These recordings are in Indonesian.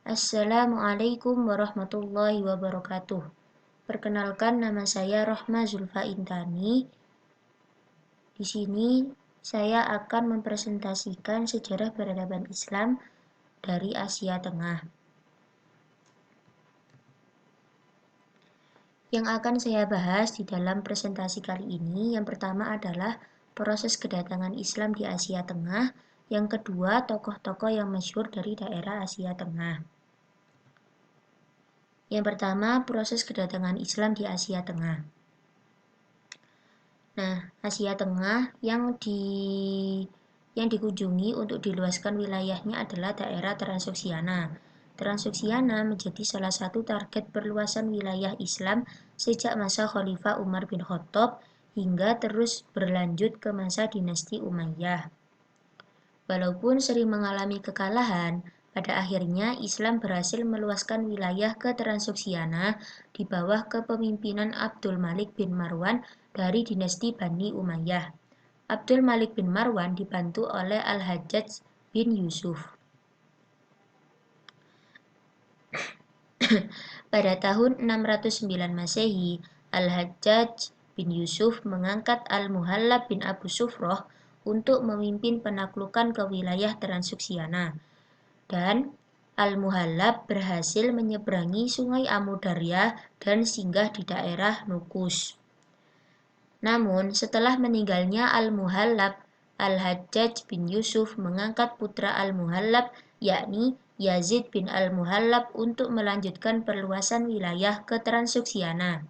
Assalamualaikum warahmatullahi wabarakatuh. Perkenalkan, nama saya Rohma Zulfa Intani. Di sini saya akan mempresentasikan sejarah peradaban Islam dari Asia Tengah. Yang akan saya bahas di dalam presentasi kali ini, yang pertama adalah proses kedatangan Islam di Asia Tengah, yang kedua tokoh-tokoh yang masyhur dari daerah Asia Tengah. Yang pertama, proses kedatangan Islam di Asia Tengah. Nah, Asia Tengah yang dikunjungi untuk diluaskan wilayahnya adalah daerah Transoksiana. Transoksiana menjadi salah satu target perluasan wilayah Islam sejak masa Khalifah Umar bin Khattab hingga terus berlanjut ke masa dinasti Umayyah. Walaupun sering mengalami kekalahan, pada akhirnya Islam berhasil meluaskan wilayah ke Transoksiana di bawah kepemimpinan Abdul Malik bin Marwan dari dinasti Bani Umayyah. Abdul Malik bin Marwan dibantu oleh Al-Hajjaj bin Yusuf. Pada tahun 609 Masehi, Al-Hajjaj bin Yusuf mengangkat Al-Muhallab bin Abu Sufroh untuk memimpin penaklukan ke wilayah Transoksiana. Dan Al-Muhallab berhasil menyeberangi sungai Amudarya dan singgah di daerah Nukus. Namun, setelah meninggalnya Al-Muhallab, Al-Hajjaj bin Yusuf mengangkat putra Al-Muhallab, yakni Yazid bin Al-Muhallab untuk melanjutkan perluasan wilayah ke Transoksiana.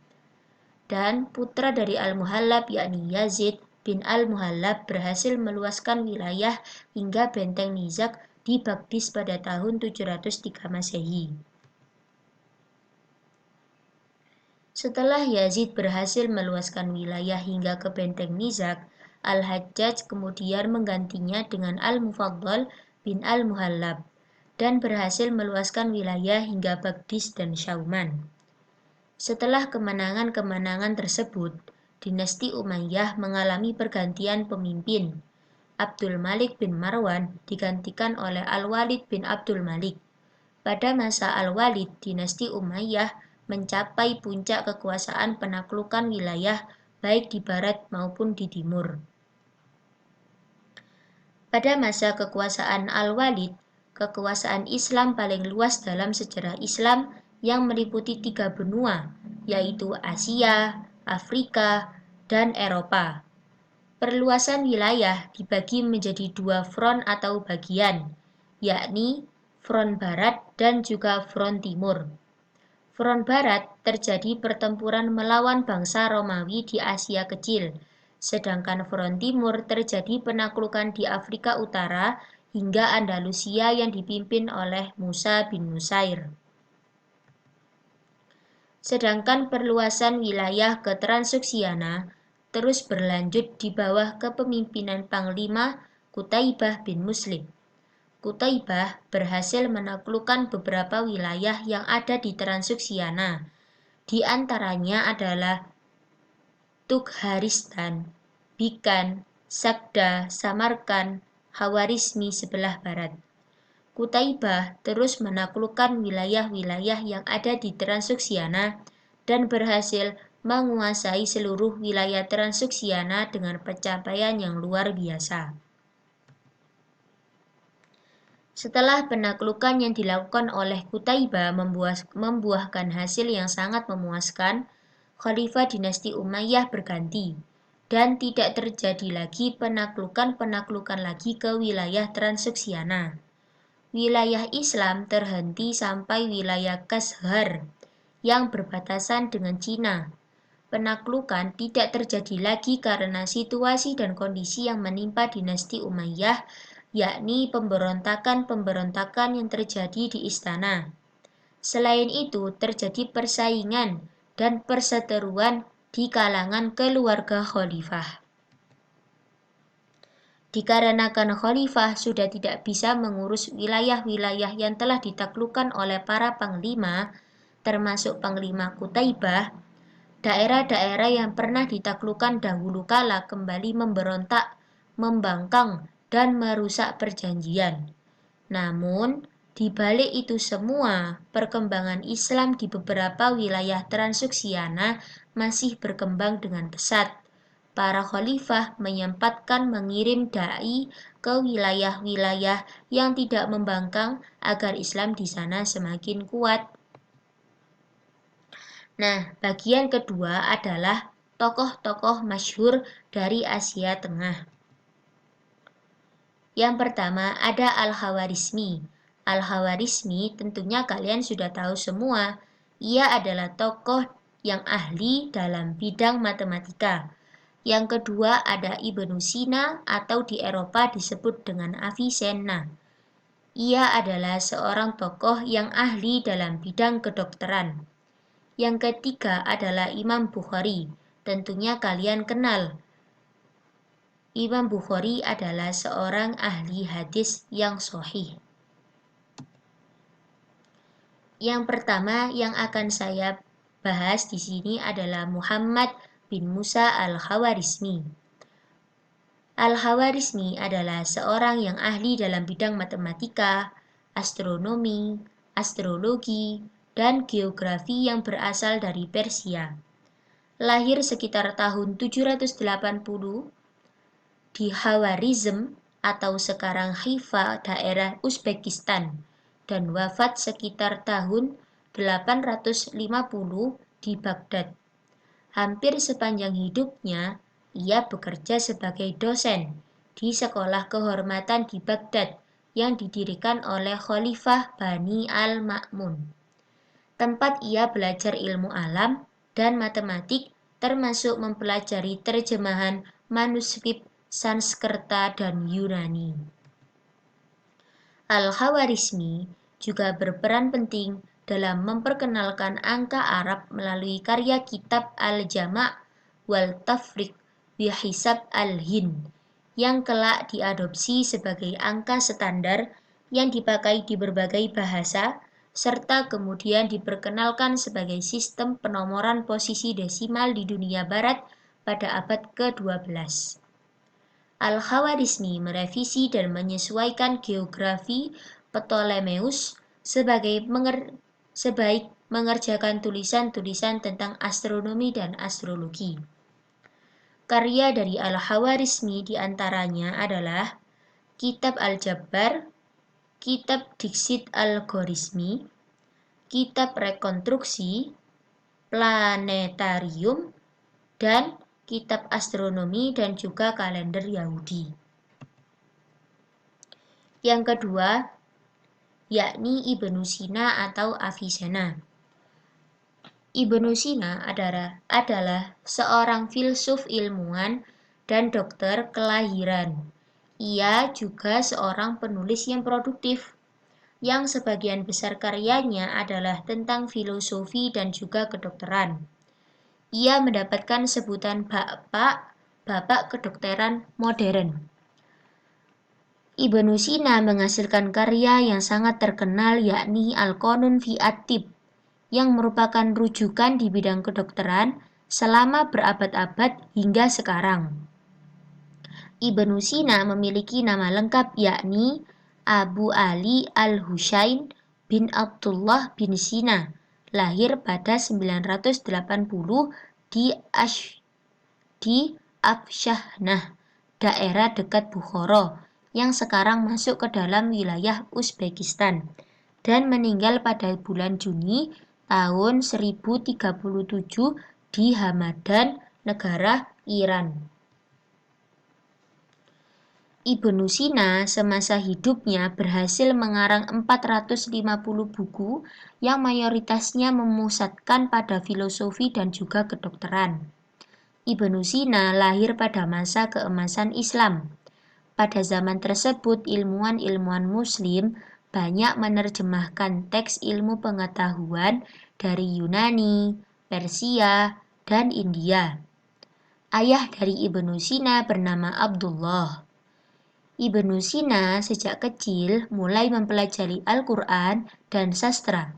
Dan putra dari Al-Muhallab, yakni Yazid bin Al-Muhallab berhasil meluaskan wilayah hingga benteng Nizak di Baghdis pada tahun 703 Masehi. Setelah Yazid berhasil meluaskan wilayah hingga ke benteng Nizak, Al-Hajjaj kemudian menggantinya dengan Al-Mufaddal bin Al-Muhallab dan berhasil meluaskan wilayah hingga Baghdis dan Syauman. Setelah kemenangan-kemenangan tersebut, dinasti Umayyah mengalami pergantian pemimpin. Abdul Malik bin Marwan digantikan oleh Al-Walid bin Abdul Malik. Pada masa Al-Walid, dinasti Umayyah mencapai puncak kekuasaan penaklukan wilayah baik di barat maupun di timur. Pada masa kekuasaan Al-Walid, kekuasaan Islam paling luas dalam sejarah Islam yang meliputi 3 benua, yaitu Asia, Afrika, dan Eropa. Perluasan wilayah dibagi menjadi 2 front atau bagian, yakni front barat dan juga front timur. Front barat terjadi pertempuran melawan bangsa Romawi di Asia Kecil, sedangkan front timur terjadi penaklukan di Afrika Utara hingga Andalusia yang dipimpin oleh Musa bin Nusair. Sedangkan perluasan wilayah ke Transoksiana terus berlanjut di bawah kepemimpinan Panglima Qutaibah bin Muslim. Qutaibah berhasil menaklukkan beberapa wilayah yang ada di Transoksiana. Di antaranya adalah Tukharistan, Bikan, Sakda, Samarkan, Khawarizmi sebelah barat. Qutaibah terus menaklukkan wilayah-wilayah yang ada di Transoksiana dan berhasil menguasai seluruh wilayah Transoksiana dengan pencapaian yang luar biasa. Setelah penaklukan yang dilakukan oleh Qutaibah membuahkan hasil yang sangat memuaskan, Khalifah dinasti Umayyah berganti, dan tidak terjadi lagi penaklukan lagi ke wilayah Transoksiana. Wilayah Islam terhenti sampai wilayah Kashgar yang berbatasan dengan Cina. Penaklukan tidak terjadi lagi karena situasi dan kondisi yang menimpa dinasti Umayyah, yakni pemberontakan-pemberontakan yang terjadi di istana. Selain itu, terjadi persaingan dan perseteruan di kalangan keluarga khalifah. Dikarenakan khalifah sudah tidak bisa mengurus wilayah-wilayah yang telah ditaklukkan oleh para panglima, termasuk Panglima Qutaibah, daerah-daerah yang pernah ditaklukkan dahulu kala kembali memberontak, membangkang, dan merusak perjanjian. Namun, Di balik itu semua, perkembangan Islam di beberapa wilayah Transoksiana masih berkembang dengan pesat. Para khalifah menyempatkan mengirim dai ke wilayah-wilayah yang tidak membangkang agar Islam di sana semakin kuat. Nah, bagian kedua adalah tokoh-tokoh masyhur dari Asia Tengah. Yang pertama ada Al-Khawarizmi. Al-Khawarizmi tentunya kalian sudah tahu semua. Ia adalah tokoh yang ahli dalam bidang matematika. Yang kedua ada Ibnu Sina atau di Eropa disebut dengan Avicenna. Ia adalah seorang tokoh yang ahli dalam bidang kedokteran. Yang ketiga adalah Imam Bukhari. Tentunya kalian kenal. Imam Bukhari adalah seorang ahli hadis yang sahih. Yang pertama yang akan saya bahas di sini adalah Muhammad bin Musa Al-Khawarizmi. Al-Khawarizmi adalah seorang yang ahli dalam bidang matematika, astronomi, astrologi, dan geografi yang berasal dari Persia. Lahir sekitar tahun 780 di Khawarizm atau sekarang Khiva, daerah Uzbekistan, dan wafat sekitar tahun 850 di Baghdad. Hampir sepanjang hidupnya, ia bekerja sebagai dosen di sekolah kehormatan di Baghdad yang didirikan oleh Khalifah Bani al-Ma'mun. Tempat ia belajar ilmu alam dan matematik termasuk mempelajari terjemahan manuskrip Sanskerta dan Yunani. Al-Khawarizmi juga berperan penting dalam memperkenalkan angka Arab melalui karya kitab Al-Jama' wal Tafriq bihisab al-Hind yang kelak diadopsi sebagai angka standar yang dipakai di berbagai bahasa serta kemudian diperkenalkan sebagai sistem penomoran posisi desimal di dunia barat pada abad ke-12. Al-Khawarizmi merevisi dan menyesuaikan geografi Ptolemeus sebaik mengerjakan tulisan-tulisan tentang astronomi dan astrologi. Karya dari Al-Khawarizmi diantaranya adalah Kitab Al-Jabbar, Kitab Diksit Al-Khwarizmi, Kitab Rekonstruksi, Planetarium, dan Kitab Astronomi dan juga Kalender Yahudi. Yang kedua, yakni Ibnu Sina atau Avicenna. Ibnu Sina adalah seorang filsuf ilmuwan dan dokter kelahiran. Ia juga seorang penulis yang produktif, yang sebagian besar karyanya adalah tentang filosofi dan juga kedokteran. Ia mendapatkan sebutan Bapak Kedokteran Modern. Ibnu Sina menghasilkan karya yang sangat terkenal yakni Al-Qanun fi At-Tibb yang merupakan rujukan di bidang kedokteran selama berabad-abad hingga sekarang. Ibnu Sina memiliki nama lengkap yakni Abu Ali Al-Husain bin Abdullah bin Sina, lahir pada 980 di Afshanah, daerah dekat Bukhara, yang sekarang masuk ke dalam wilayah Uzbekistan, dan meninggal pada bulan Juni tahun 1037 di Hamadan, negara Iran. Ibnu Sina semasa hidupnya berhasil mengarang 450 buku yang mayoritasnya memusatkan pada filosofi dan juga kedokteran. Ibnu Sina lahir pada masa keemasan Islam. Pada zaman tersebut, ilmuwan-ilmuwan Muslim banyak menerjemahkan teks ilmu pengetahuan dari Yunani, Persia, dan India. Ayah dari Ibnu Sina bernama Abdullah. Ibnu Sina sejak kecil mulai mempelajari Al-Quran dan sastra,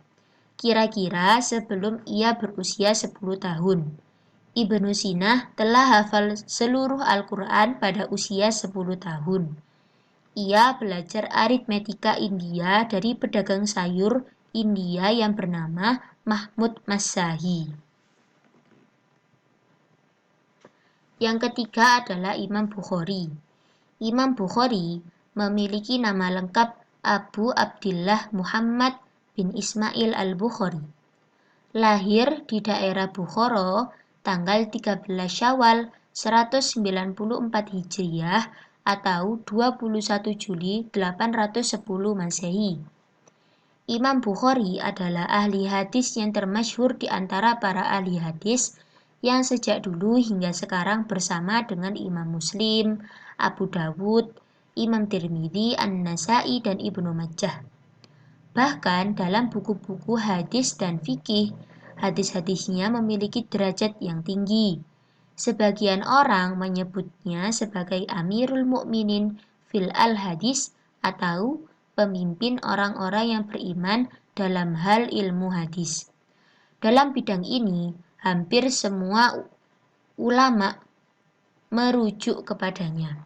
kira-kira sebelum ia berusia 10 tahun. Ibnu Sina telah hafal seluruh Al-Quran pada usia 10 tahun. Ia belajar aritmetika India dari pedagang sayur India yang bernama Mahmud Mazahi. Yang ketiga adalah Imam Bukhari. Imam Bukhari memiliki nama lengkap Abu Abdillah Muhammad bin Ismail al-Bukhari. Lahir di daerah Bukhara tanggal 13 Syawal 194 Hijriah atau 21 Juli 810 Masehi. Imam Bukhari adalah ahli hadis yang termasyhur di antara para ahli hadis yang sejak dulu hingga sekarang bersama dengan Imam Muslim, Abu Dawud, Imam Tirmidzi, An-Nasai, dan Ibnu Majah. Bahkan dalam buku-buku hadis dan fikih, hadis-hadisnya memiliki derajat yang tinggi. Sebagian orang menyebutnya sebagai Amirul Mukminin fil al-Hadis atau pemimpin orang-orang yang beriman dalam hal ilmu hadis. Dalam bidang ini, hampir semua ulama merujuk kepadanya.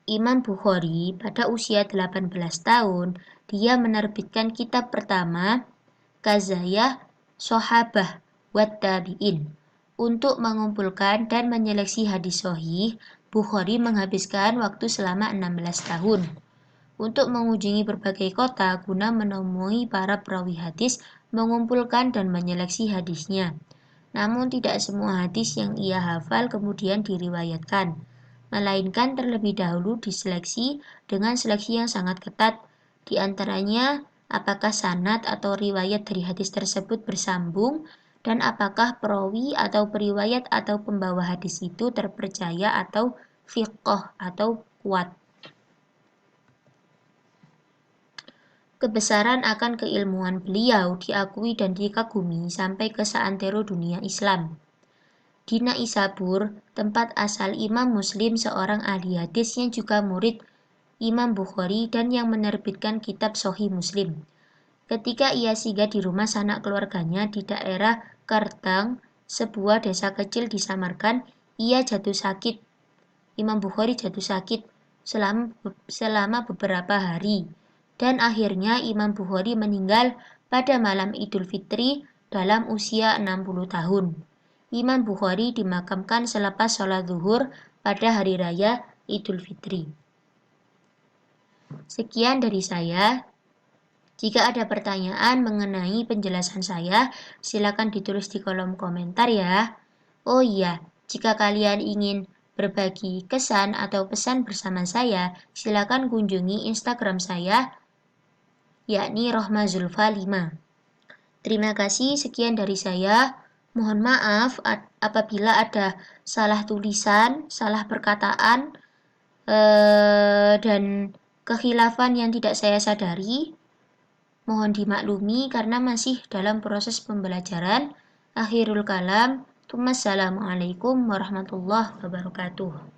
Imam Bukhari pada usia 18 tahun, dia menerbitkan kitab pertama, Qazayah Sohabah wat Tabi'in. Untuk mengumpulkan dan menyeleksi hadis sahih, Bukhari menghabiskan waktu selama 16 tahun. Untuk mengunjungi berbagai kota guna menemui para perawi hadis, mengumpulkan dan menyeleksi hadisnya. Namun tidak semua hadis yang ia hafal kemudian diriwayatkan, melainkan terlebih dahulu diseleksi dengan seleksi yang sangat ketat, di antaranya apakah sanad atau riwayat dari hadis tersebut bersambung, dan apakah perawi atau periwayat atau pembawa hadis itu terpercaya atau thiqah atau kuat. Kebesaran akan keilmuan beliau diakui dan dikagumi sampai ke seantero dunia Islam. Di Naisabur, tempat asal Imam Muslim, seorang ahli hadis yang juga murid Imam Bukhari dan yang menerbitkan kitab Sahih Muslim. Ketika ia singgah di rumah sanak keluarganya di daerah Kartang, sebuah desa kecil di Samarkand, ia jatuh sakit. Imam Bukhari jatuh sakit selama beberapa hari, dan akhirnya Imam Bukhari meninggal pada malam Idul Fitri dalam usia 60 tahun. Imam Bukhari dimakamkan selepas sholat zuhur pada hari raya Idul Fitri. Sekian dari saya. Jika ada pertanyaan mengenai penjelasan saya, silakan ditulis di kolom komentar ya. Oh iya, jika kalian ingin berbagi kesan atau pesan bersama saya, silakan kunjungi Instagram saya, yakni rohmazulfa5. Terima kasih, sekian dari saya. Mohon maaf apabila ada salah tulisan, salah perkataan, dan kekhilafan yang tidak saya sadari. Mohon dimaklumi karena masih dalam proses pembelajaran. Akhirul kalam. Wassalamualaikum warahmatullahi wabarakatuh.